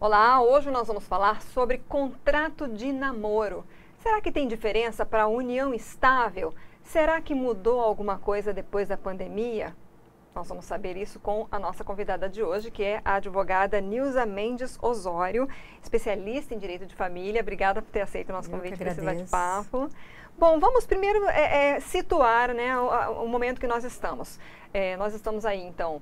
Olá, hoje nós vamos falar sobre contrato de namoro. Será que tem diferença para a união estável? Será que mudou alguma coisa depois da pandemia? Nós vamos saber isso com a nossa convidada de hoje, que é a advogada Nilza Mendes Osório, especialista em direito de família. Obrigada por ter aceito o nosso convite para esse bate-papo. Bom, vamos primeiro situar, né, o momento que nós estamos. Nós estamos aí, então,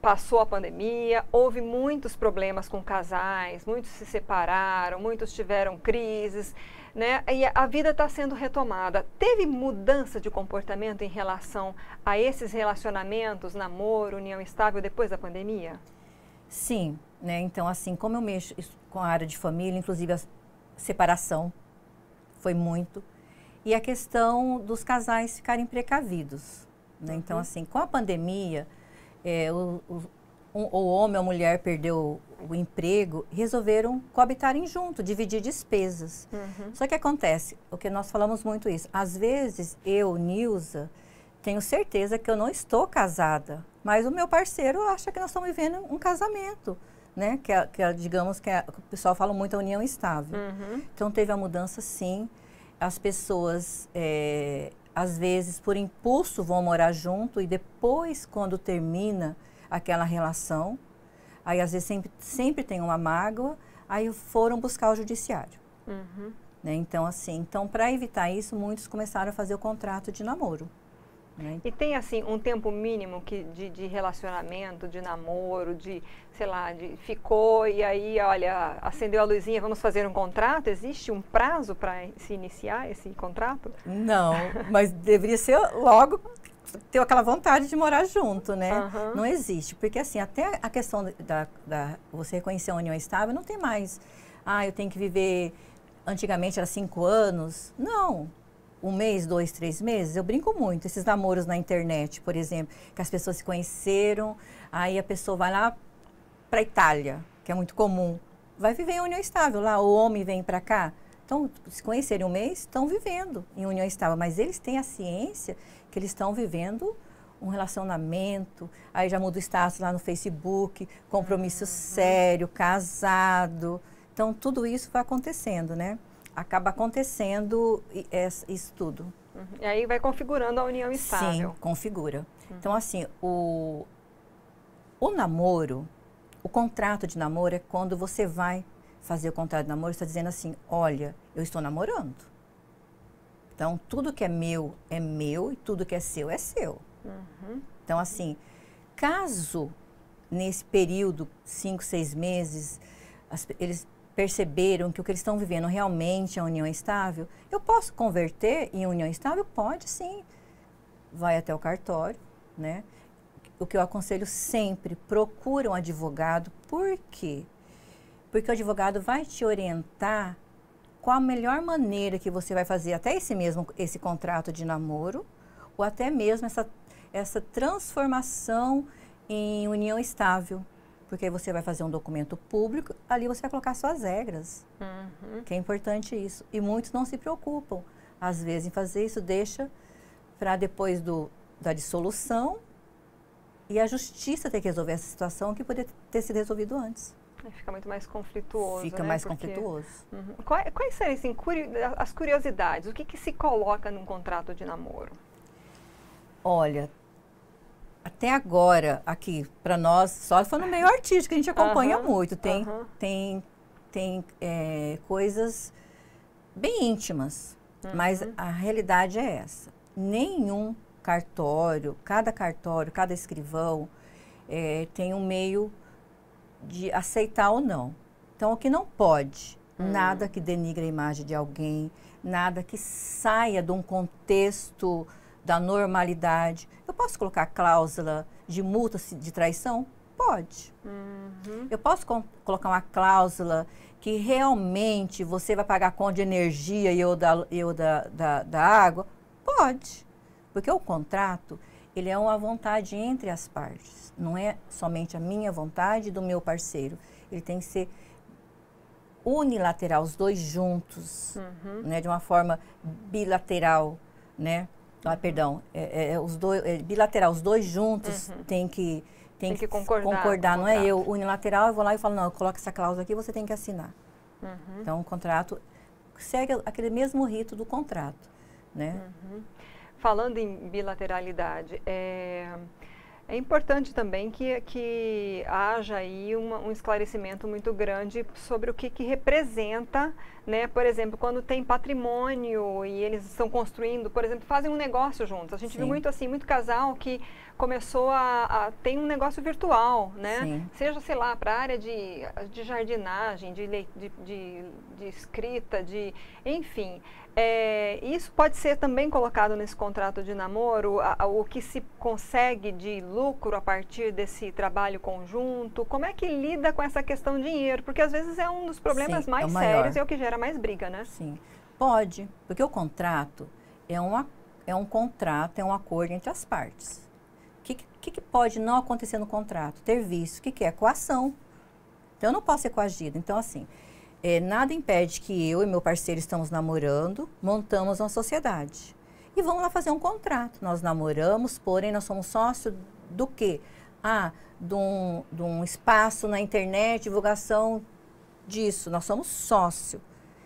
passou a pandemia, houve muitos problemas com casais, muitos se separaram, muitos tiveram crises, né? E a vida está sendo retomada. Teve mudança de comportamento em relação a esses relacionamentos, namoro, união estável, depois da pandemia? Sim, né? Então, assim, como eu mexo com a área de família, inclusive a separação foi muito, e a questão dos casais ficarem precavidos, né? Então, assim, com a pandemia, o homem ou a mulher perdeu o emprego, resolveram coabitarem junto, dividir despesas. Só que acontece, o que nós falamos muito isso, às vezes eu, Nilza, tenho certeza que eu não estou casada, mas o meu parceiro acha que nós estamos vivendo um casamento, né? Digamos que o pessoal fala muito a união estável. Então teve a mudança, sim. As pessoas, às vezes, por impulso, vão morar junto e depois, quando termina aquela relação, aí às vezes sempre tem uma mágoa, aí foram buscar o judiciário. Né? Então, assim, para evitar isso, muitos começaram a fazer o contrato de namoro. Né? E tem, assim, um tempo mínimo de relacionamento, de namoro, sei lá, ficou e aí, olha, acendeu a luzinha, vamos fazer um contrato? Existe um prazo para se iniciar esse contrato? Não, mas deveria ser logo ter aquela vontade de morar junto, né? Não existe, porque assim, até a questão você reconhecer a união estável, não tem mais, eu tenho que viver, antigamente era 5 anos, não. 1 mês, 2, 3 meses, eu brinco muito. Esses namoros na internet, por exemplo, que as pessoas se conheceram, aí a pessoa vai lá para a Itália, que é muito comum, vai viver em união estável lá, o homem vem para cá. Então, se conhecerem 1 mês, estão vivendo em união estável, mas eles têm a ciência que eles estão vivendo um relacionamento, aí já muda o status lá no Facebook, compromisso sério, casado. Então, tudo isso vai acontecendo, né? Acaba acontecendo isso tudo. E aí vai configurando a união estável. Sim, configura. Então, assim, o namoro, o contrato de namoro é quando você vai fazer o contrato de namoro, você está dizendo assim, olha, eu estou namorando. Então, tudo que é meu e tudo que é seu. Então, assim, caso nesse período, 5, 6 meses, eles perceberam que o que eles estão vivendo realmente é união estável, eu posso converter em união estável? Pode, sim. Vai até o cartório, né? O que eu aconselho sempre, procura um advogado. Por quê? Porque o advogado vai te orientar qual a melhor maneira que você vai fazer até esse contrato de namoro, ou até mesmo essa transformação em união estável. Porque aí você vai fazer um documento público, ali você vai colocar suas regras, que é importante isso. E muitos não se preocupam, às vezes, em fazer isso, deixa para depois da dissolução e a justiça ter que resolver essa situação que poderia ter sido resolvido antes. Fica muito mais conflituoso, Fica mais conflituoso. Quais seriam, assim, as curiosidades? O que se coloca num contrato de namoro? Olha, até agora, aqui, para nós, só foi no meio artístico, a gente acompanha muito. Tem coisas bem íntimas, mas a realidade é essa. Nenhum cartório, cada escrivão tem um meio de aceitar ou não. Então, o que não pode, nada que denigre a imagem de alguém, nada que saia de um contexto da normalidade. Eu posso colocar cláusula de multa de traição? Pode. Eu posso colocar uma cláusula que realmente você vai pagar a conta de energia e eu da água? Pode. Porque o contrato, ele é uma vontade entre as partes. Não é somente a minha vontade e do meu parceiro. Ele tem que ser unilateral, os dois juntos, né, de uma forma bilateral, né? Perdão, bilateral, os dois juntos têm que Tem que concordar não é eu. Unilateral, eu vou lá e falo, não, eu coloco essa cláusula aqui, você tem que assinar. Então, o contrato segue aquele mesmo rito do contrato, né? Falando em bilateralidade, é importante também que haja aí um esclarecimento muito grande sobre o que representa, né? Por exemplo, quando tem patrimônio e eles estão construindo, por exemplo, fazem um negócio juntos. A gente viu muito assim, muito casal que começou a ter um negócio virtual, né? Sim. Seja, sei lá, para a área de jardinagem, de escrita, enfim. Isso pode ser também colocado nesse contrato de namoro, o que se consegue de lucro a partir desse trabalho conjunto. Como é que lida com essa questão de dinheiro? Porque às vezes é um dos problemas mais sérios e é o que gera mais briga, né? Sim, pode, porque o contrato é um contrato, é um acordo entre as partes. O que pode não acontecer no contrato? Ter vício. O que é? Coação. Então, eu não posso ser coagido. Então, assim, nada impede que eu e meu parceiro estamos namorando, montamos uma sociedade. E vamos lá fazer um contrato. Nós namoramos, porém, nós somos sócios do quê? De um espaço na internet, divulgação disso. Nós somos sócio.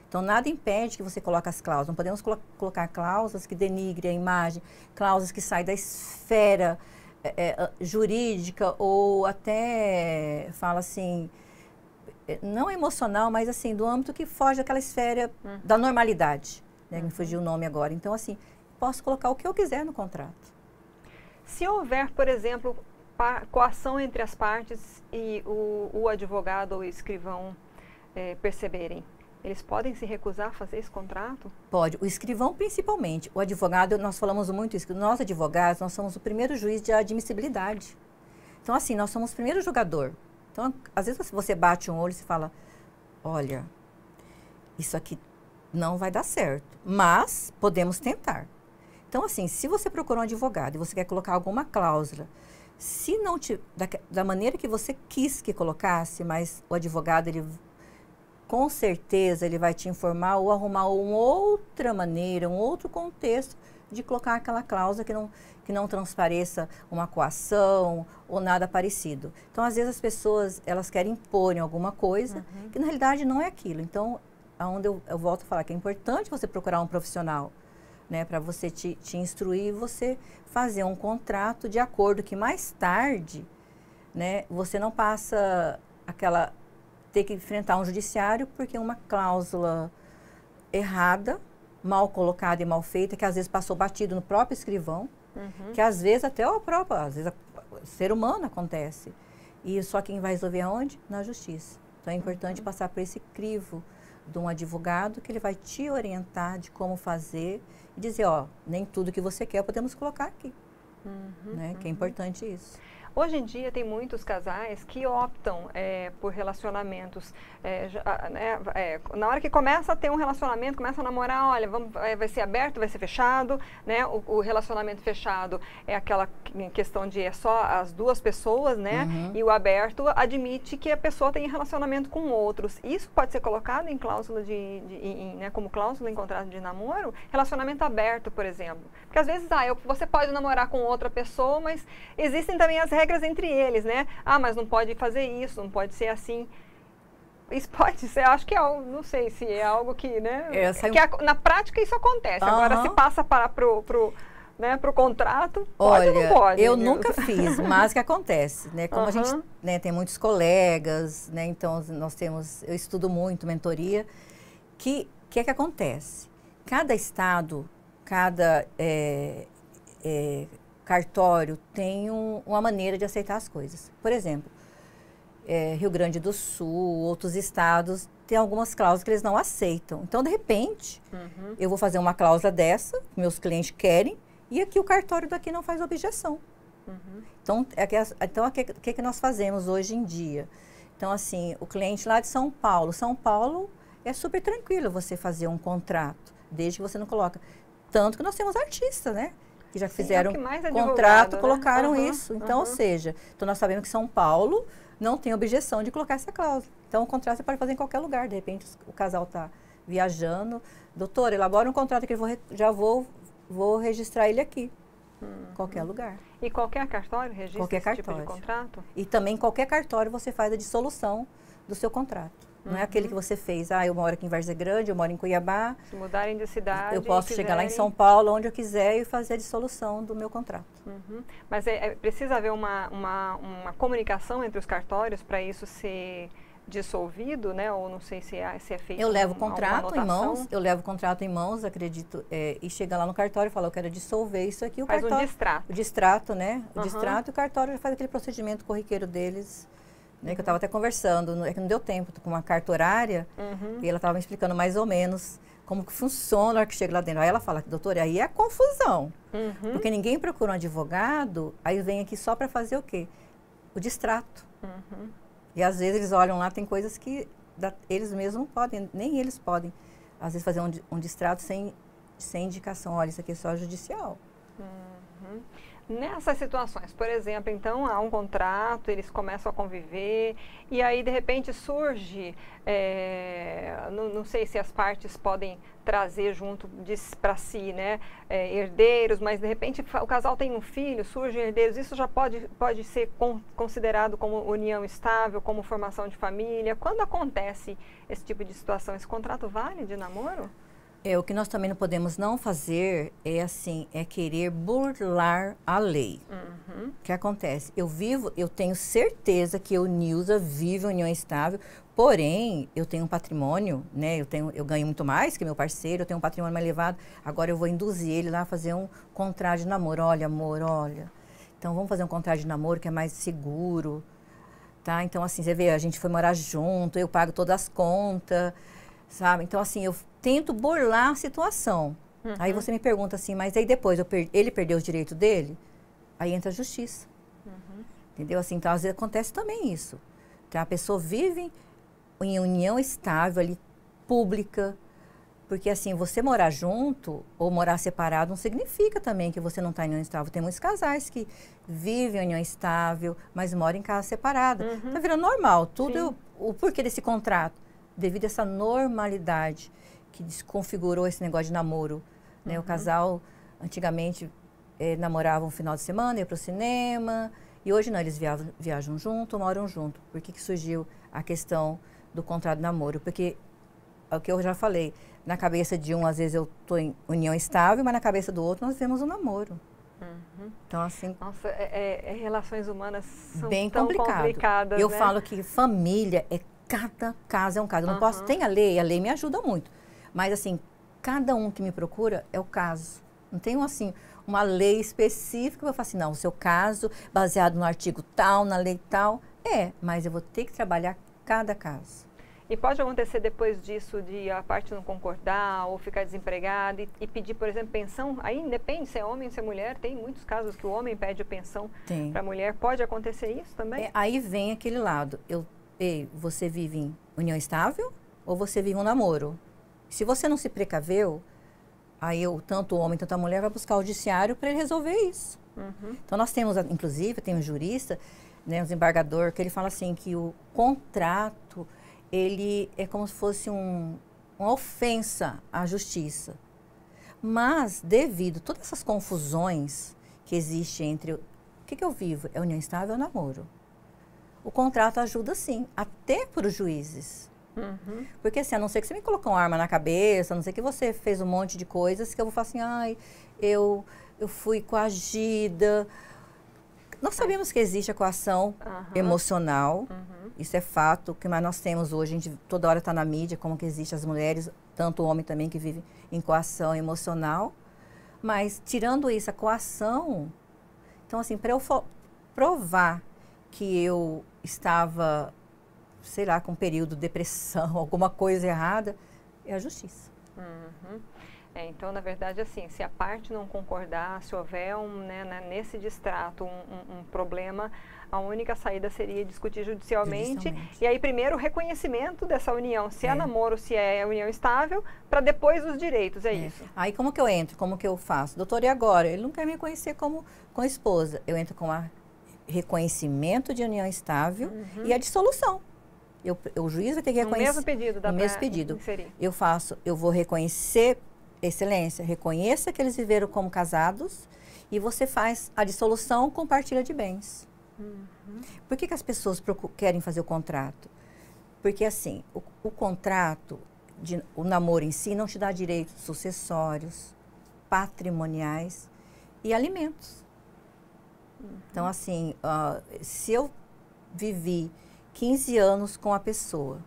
Então, nada impede que você coloque as cláusulas. Não podemos colocar cláusulas que denigrem a imagem, cláusulas que saem da esfera jurídica ou até, fala assim, não emocional, mas assim, do âmbito que foge daquela esfera da normalidade, né? Me fugiu o nome agora. Então, assim, posso colocar o que eu quiser no contrato. Se houver, por exemplo, coação entre as partes e o advogado ou o escrivão perceberem, eles podem se recusar a fazer esse contrato? Pode. O escrivão, principalmente. O advogado, nós falamos muito isso, que nós advogados, nós somos o primeiro juiz de admissibilidade. Então, assim, nós somos o primeiro julgador. Então, às vezes você bate um olho e fala, olha, isso aqui não vai dar certo, mas podemos tentar. Então, assim, se você procurou um advogado e você quer colocar alguma cláusula, se não da maneira que você quis que colocasse, mas o advogado, com certeza, ele vai te informar ou arrumar uma outra maneira, um outro contexto de colocar aquela cláusula que não transpareça uma coação ou nada parecido. Então, às vezes, as pessoas, elas querem impor em alguma coisa que, na realidade, não é aquilo. Então, aonde eu volto a falar que é importante você procurar um profissional, né, para você te instruir e você fazer um contrato de acordo que mais tarde, né, você não passa ter que enfrentar um judiciário porque uma cláusula errada, mal colocada e mal feita, que às vezes passou batido no próprio escrivão, que às vezes até o ser humano acontece. E só quem vai resolver aonde? Na justiça. Então é importante passar por esse crivo de um advogado que ele vai te orientar de como fazer e dizer, nem tudo que você quer podemos colocar aqui. Né? Que é importante isso. Hoje em dia tem muitos casais que optam por relacionamentos, na hora que começa a ter um relacionamento, começa a namorar, olha, vai ser aberto, vai ser fechado, né? O relacionamento fechado é aquela questão de só as duas pessoas, né? E o aberto admite que a pessoa tem relacionamento com outros. Isso pode ser colocado em cláusula né, como cláusula em contrato de namoro? Relacionamento aberto, por exemplo. Porque às vezes, você pode namorar com outra pessoa, mas existem também as regras entre eles, né? Mas não pode fazer isso, não pode ser assim. Isso pode ser, acho que é algo, não sei se é algo que, né? Na prática isso acontece. Agora se passa pro contrato, pode ou não pode? Eu nunca fiz, mas o que acontece, né? Como a gente, né, tem muitos colegas, né? Então eu estudo muito mentoria, que acontece? Cada estado, cada cartório tem uma maneira de aceitar as coisas. Por exemplo, Rio Grande do Sul, outros estados, tem algumas cláusulas que eles não aceitam. Então, de repente, eu vou fazer uma cláusula dessa, que meus clientes querem, e aqui o cartório daqui não faz objeção. Então, o que nós fazemos hoje em dia? Então, assim, o cliente lá de São Paulo é super tranquilo você fazer um contrato, desde que você não coloca. Tanto que nós temos artistas, né? Que já fizeram contrato, né? Colocaram isso. Então, ou seja, nós sabemos que São Paulo não tem objeção de colocar essa cláusula. Então, o contrato você pode fazer em qualquer lugar. De repente, o casal está viajando. Doutor, elabora um contrato que eu já vou registrar ele aqui. Qualquer lugar. E qualquer cartório registra Qualquer esse cartório. tipo de contrato? E também qualquer cartório você faz a dissolução do seu contrato. Não é aquele que você fez, eu moro aqui em Várzea Grande, eu moro em Cuiabá. Se mudarem de cidade, eu posso chegar lá em São Paulo, onde eu quiser, e fazer a dissolução do meu contrato. Mas precisa haver uma comunicação entre os cartórios para isso ser dissolvido, né? Ou não sei se é feito. Eu levo o contrato em mãos, acredito, e chega lá no cartório e fala, eu quero dissolver isso aqui. Faz um distrato. O distrato, né? O distrato, e o cartório faz aquele procedimento corriqueiro deles. Né, que eu estava até conversando, é que não deu tempo, com uma cartorária, e ela estava me explicando mais ou menos como que funciona na hora que chega lá dentro. Aí ela fala, doutora, aí é a confusão, porque ninguém procura um advogado, aí vem aqui só para fazer o quê? O distrato. E às vezes eles olham lá, tem coisas que eles mesmos não podem, nem eles podem, às vezes fazer um distrato sem indicação, olha, isso aqui é só judicial. Nessas situações, por exemplo, então há um contrato, eles começam a conviver e aí de repente surge, não sei se as partes podem trazer junto para si, né, herdeiros, mas de repente o casal tem um filho, surgem herdeiros, isso já pode ser considerado como união estável, como formação de família. Quando acontece esse tipo de situação, esse contrato vale de namoro? O que nós também não podemos não fazer é querer burlar a lei. O que acontece? Eu tenho certeza que eu, Nilza, vivo em união estável, porém, eu tenho um patrimônio, né? Eu ganho muito mais que meu parceiro, eu tenho um patrimônio mais elevado, agora eu vou induzir ele lá a fazer um contrato de namoro. Olha, amor, olha, então vamos fazer um contrato de namoro que é mais seguro, tá? Então, assim, você vê, a gente foi morar junto, eu pago todas as contas, sabe? Então, assim, eu tento burlar a situação. Aí você me pergunta assim, mas aí depois ele perdeu os direitos dele? Aí entra a justiça. Entendeu? Assim, então, às vezes acontece também isso. Então, a pessoa vive em união estável ali, pública, porque assim, você morar junto ou morar separado não significa também que você não está em união estável. Tem muitos casais que vivem em união estável, mas moram em casa separada. Está virando normal. Tudo, o porquê desse contrato? Devido a essa normalidade que desconfigurou esse negócio de namoro. Né? O casal, antigamente, namorava um final de semana, ia para o cinema, e hoje não, eles viajam junto, moram junto. Por que surgiu a questão do contrato de namoro? Porque, é o que eu já falei, na cabeça de um, às vezes eu estou em união estável, mas na cabeça do outro nós vemos um namoro. Então, assim... Nossa, relações humanas são bem tão complicadas, Eu né? falo que família cada caso é um caso. Eu não posso... Tem a lei me ajuda muito. Mas, assim, cada um que me procura é o caso. Não tem, assim, uma lei específica. Eu falo assim, não, o seu caso, baseado no artigo tal, na lei tal. Mas eu vou ter que trabalhar cada caso. E pode acontecer depois disso de a parte não concordar ou ficar desempregada e pedir, por exemplo, pensão? Aí depende se é homem ou se é mulher. Tem muitos casos que o homem pede a pensão para a mulher. Pode acontecer isso também? Aí vem aquele lado. Você vive em união estável ou você vive um namoro? Se você não se precaveu, aí tanto o homem, tanto a mulher vai buscar o judiciário para ele resolver isso. Então nós temos, inclusive, tem um jurista, né, um desembargador, que ele fala assim que o contrato, ele é como se fosse uma ofensa à justiça. Mas, devido a todas essas confusões que existem entre o que eu vivo, é união estável ou namoro? O contrato ajuda sim, até para os juízes. Porque assim, a não ser que você me colocou uma arma na cabeça, a não ser que você fez um monte de coisas que eu vou falar assim, eu fui coagida. Nós sabemos que existe a coação emocional, isso é fato, que mais nós temos hoje, a gente toda hora está na mídia, como que existe as mulheres, tanto o homem também que vive em coação emocional. Mas tirando isso, a coação, então assim, para eu provar que eu estava, sei lá, com um período de depressão, alguma coisa errada, é a justiça. Então, na verdade, assim, se a parte não concordar, se houver nesse distrato um problema, a única saída seria discutir judicialmente. E aí, primeiro, o reconhecimento dessa união, se é namoro, se é união estável, para depois os direitos, isso. Aí, como que eu entro? Como que eu faço? Doutor, e agora? Ele não quer me reconhecer como esposa. Eu entro com a reconhecimento de união estável e a dissolução. O juiz vai ter que reconhecer. No mesmo pedido, no mesmo pedido. Eu vou reconhecer, excelência, reconheça que eles viveram como casados e você faz a dissolução com partilha de bens. Por que as pessoas querem fazer o contrato? Porque assim, o contrato, o namoro em si não te dá direitos sucessórios, patrimoniais e alimentos. Então assim, se eu vivi 15 anos com a pessoa,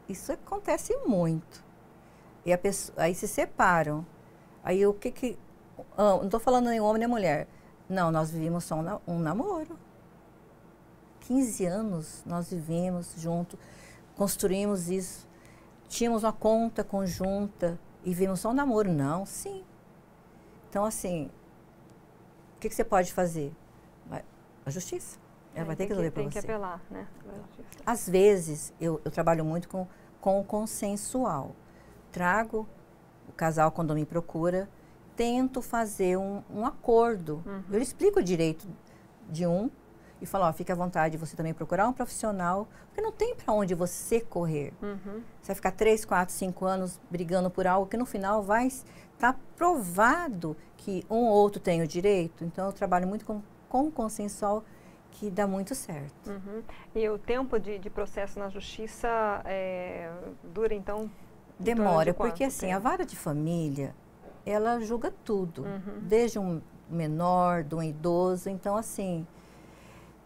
isso acontece muito. E aí se separam. Aí o que não estou falando nem homem nem mulher. Não, nós vivimos só um namoro. 15 anos nós vivemos junto, construímos isso. Tínhamos uma conta conjunta e vivemos só um namoro. Não, sim. Então, assim, o que você pode fazer? A justiça. Ela vai ter que resolver para você. Tem que apelar, né? Às vezes, eu trabalho muito com o consensual. Trago o casal quando me procura, tento fazer um acordo. Eu explico o direito de um e falo, ó, fique à vontade de você também procurar um profissional, porque não tem para onde você correr. Você vai ficar 3, 4, 5 anos brigando por algo que no final vai estar provado que um ou outro tem o direito. Então, eu trabalho muito com o consensual, que dá muito certo. E o tempo de processo na justiça dura, então? Demora, porque assim, a vara de família, ela julga tudo, desde um menor, de um idoso. Então, assim,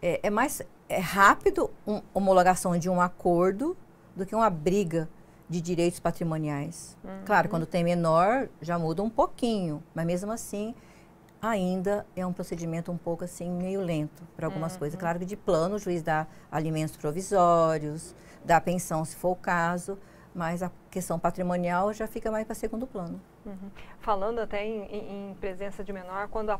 é rápido uma homologação de um acordo do que uma briga de direitos patrimoniais. Claro, quando tem menor, já muda um pouquinho, mas mesmo assim, ainda é um procedimento um pouco assim, meio lento para algumas coisas. Claro que de plano o juiz dá alimentos provisórios, dá pensão se for o caso, mas a questão patrimonial já fica mais para segundo plano. Falando até em presença de menor, quando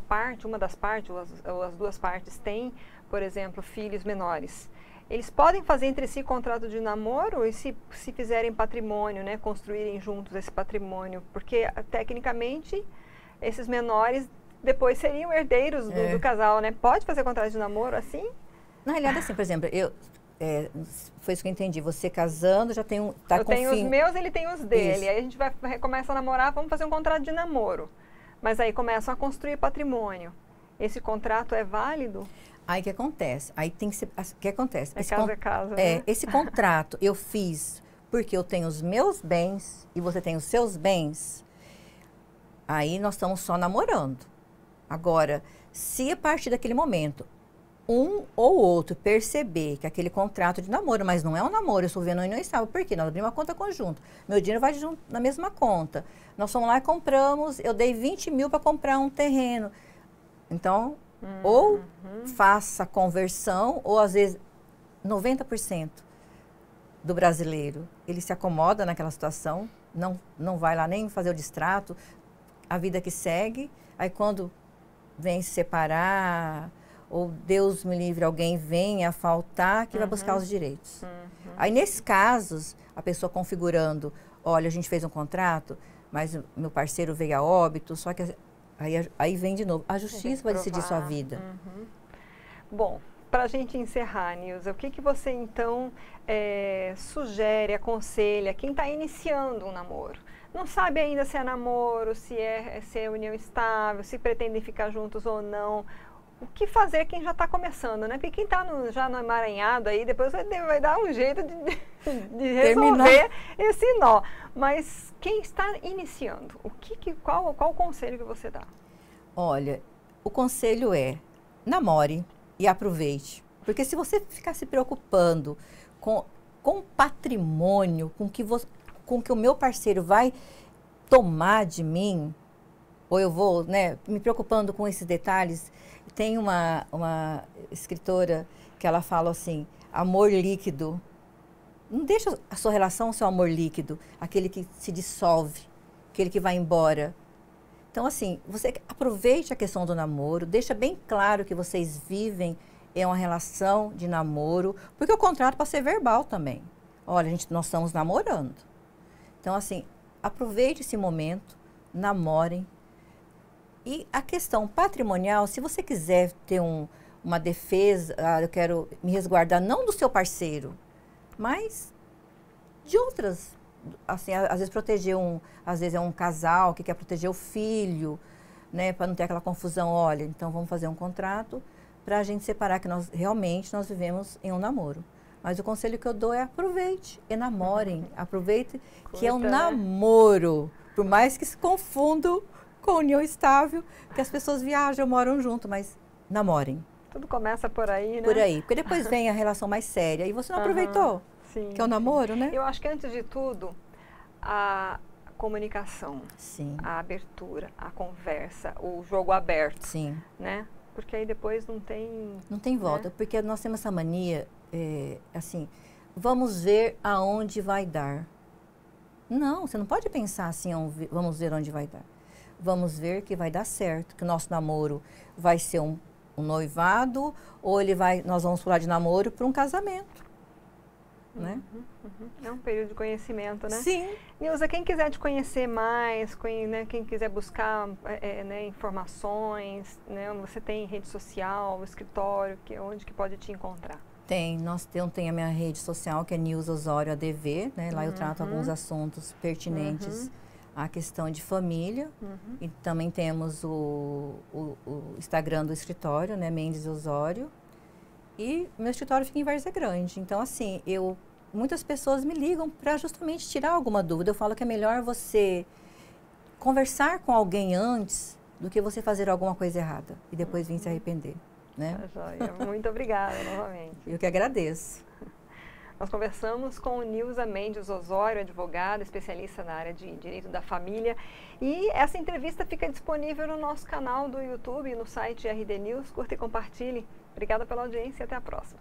uma das partes, ou as duas partes têm, por exemplo, filhos menores, eles podem fazer entre si contrato de namoro e se fizerem patrimônio, né, construírem juntos esse patrimônio, porque tecnicamente esses menores depois seriam herdeiros do casal, né? Pode fazer contrato de namoro assim? Na realidade, assim, por exemplo, foi isso que eu entendi. Você casando, já tem tá eu tenho os meus, ele tem os dele. Isso. Aí a gente começa a namorar, vamos fazer um contrato de namoro. Mas aí começam a construir patrimônio. Esse contrato é válido? Aí o que acontece? Aí tem que ser. O que acontece? É caso, né? Esse contrato eu fiz porque eu tenho os meus bens e você tem os seus bens. Aí nós estamos só namorando. Agora, se a partir daquele momento um ou outro perceber que aquele contrato de namoro, mas não é um namoro, eu estou vendo união estável, por quê? Nós abrimos uma conta conjunta, meu dinheiro vai junto na mesma conta, nós fomos lá e compramos, eu dei 20 mil para comprar um terreno, então, ou faça a conversão, ou às vezes 90% do brasileiro, ele se acomoda naquela situação, não vai lá nem fazer o distrato, a vida que segue, aí quando vem se separar, ou Deus me livre, alguém venha a faltar, que vai buscar os direitos. Aí, nesses casos, a pessoa configurando, olha, a gente fez um contrato, mas meu parceiro veio a óbito, só que aí vem de novo. A justiça vai decidir sua vida. Bom, para a gente encerrar, Nilza, o que você, então, sugere, aconselha quem está iniciando um namoro? Não sabe ainda se é namoro, se é união estável, se pretendem ficar juntos ou não. O que fazer quem já está começando, né? Porque quem está já no emaranhado aí, depois vai dar um jeito de resolver esse nó. Mas quem está iniciando, qual o conselho que você dá? Olha, o conselho é, namore e aproveite. Porque se você ficar se preocupando com patrimônio, com que o meu parceiro vai tomar de mim, ou eu vou, né, me preocupando com esses detalhes. Tem uma escritora que ela fala assim, amor líquido. Não deixa a sua relação ser um amor líquido, aquele que se dissolve, aquele que vai embora. Então, assim, você aproveite a questão do namoro, deixa bem claro que vocês vivem em uma relação de namoro, porque o contrato pode ser verbal também. Olha, nós estamos namorando. Então, assim, aproveite esse momento, namorem. E a questão patrimonial, se você quiser ter uma defesa, eu quero me resguardar não do seu parceiro, mas de outras, assim, às vezes proteger às vezes é um casal que quer proteger o filho, né? Para não ter aquela confusão, olha, então vamos fazer um contrato para a gente separar que nós realmente nós vivemos em um namoro. Mas o conselho que eu dou é aproveite e namorem. Aproveite que é um namoro. Por mais que se confundam com união estável, que as pessoas viajam, moram junto, mas namorem. Tudo começa por aí, né? Por aí. Porque depois vem a relação mais séria e você não aproveitou, sim, que é o namoro, né? Eu acho que antes de tudo, a comunicação, sim, a abertura, a conversa, o jogo aberto, sim, né? Porque aí depois não tem... Não tem volta, né? Porque nós temos essa mania, assim, vamos ver aonde vai dar. Não, você não pode pensar assim, vamos ver onde vai dar. Vamos ver que vai dar certo, que o nosso namoro vai ser um noivado ou nós vamos pular de namoro para um casamento. Né? É um período de conhecimento, né? Sim. Nilza, quem quiser te conhecer mais, né, quem quiser buscar né, informações, né, você tem rede social, escritório, onde que pode te encontrar? Tem, eu tenho a minha rede social, que é Nilza Osório ADV, né? Lá eu trato alguns assuntos pertinentes à questão de família. E também temos o Instagram do escritório, né? Mendes Osório. E meu escritório fica em Várzea Grande. Então, assim, muitas pessoas me ligam para justamente tirar alguma dúvida. Eu falo que é melhor você conversar com alguém antes do que você fazer alguma coisa errada e depois vir se arrepender. Né? Tá joia. Muito obrigada novamente. Eu que agradeço. Nós conversamos com Nilza Mendes Osório, advogada, especialista na área de Direito da Família. E essa entrevista fica disponível no nosso canal do YouTube, no site RD News. Curta e compartilhe. Obrigada pela audiência e até a próxima.